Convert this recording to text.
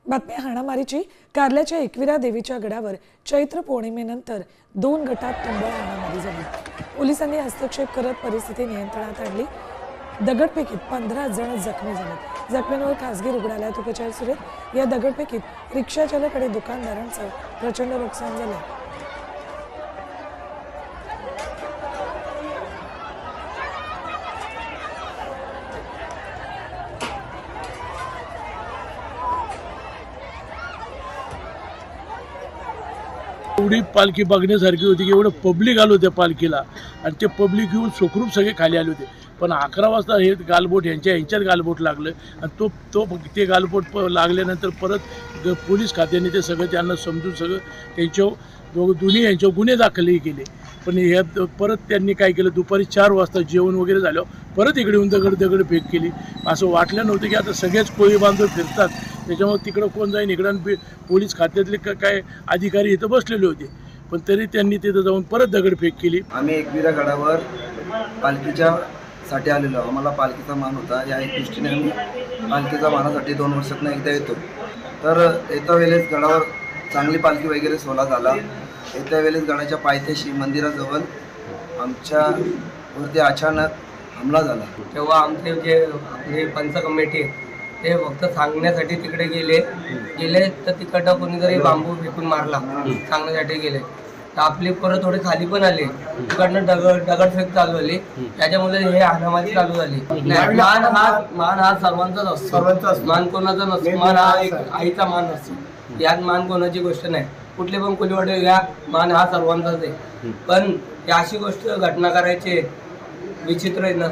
बातमी हाणामारीची। कारल्याच्या एकविरा देवीच्या गडावर चैत्र पौर्णिमेनंतर 2 गटात तुंबळ हाणामारी झाली। पोलिसांनी हस्तक्षेप करत परिस्थिती नियंत्रणात आणली। दगडफेकीत 15 जण जखमी झाले। जखमींवर खासगी रुग्णालयात उपचार सुरू आहेत। या दगडफेकीत रिक्षा चालक आणि दुकानदारांचं प्रचंड नुकसान झालं। एवढी पालखी बघण्यासारखी होती की एवढं पब्लिक आलो त्या पालखीला आणि ते पब्लिक येऊन सुखरूप सगळे खाली आले होते। पण 11 वाजता हे गालबोट यांच्यात गालबोट लागलं आणि ते गालबोट लागल्यानंतर परत पोलीस खात्याने ते सगळं त्यांना समजून सगळं त्यांच्यावर दोन्ही यांच्यावर गुन्हे दाखल केले। पण हे परत त्यांनी काय केलं, दुपारी 4 वाजता जेवण वगैरे झाल्यावर परत इकडे येऊन दगडफेक केली। असं वाटलं नव्हतं की आता सगळेच कोळी बांधव फिरतात त्याच्यामुळे तिकडं कोण जाईन, इकडं पोलीस खात्यातले काय अधिकारी इथं बसलेले होते, पण तरी त्यांनी तिथं जाऊन परत दगडफेक केली। आम्ही एकविरा गडावर पालखीच्या साठी आलेलो। आम्हाला पालखीचा मान होता, या एक दृष्टीने आम्ही पालखीचा मानासाठी 2 वर्षातून एकदा येतो। तर येत्या वेळेस गडावर चांगली पालखी वगैरे सोहळा झाला। येत्या वेळेस गडाच्या पायथ्याशी मंदिराजवळ आमच्यावरती अचानक हमला झाला। तेव्हा आमचे जे पंच कमिटी ते फक्त सांगण्यासाठी तिकडे गेले तर तिकडनं कोणीतरी बांबू फेकून मारला, सांगण्यासाठी गेले तर आपली परत थोडी खाली पण आली, तिकडनं दगडफेक चालू झाली। त्याच्यामुळे हे हाणामारी चालू झाली। मान हा सर्वांचाच असतो, मान कोणाचा नसतो, मान हा एक आईचा मान असतो। यात मान कोणाची गोष्ट नाही, कुठले पण कोलीवाडे घ्या, मान हा सर्वांचाच आहे। पण अशी गोष्ट घटना करायची विचित्र आहे ना।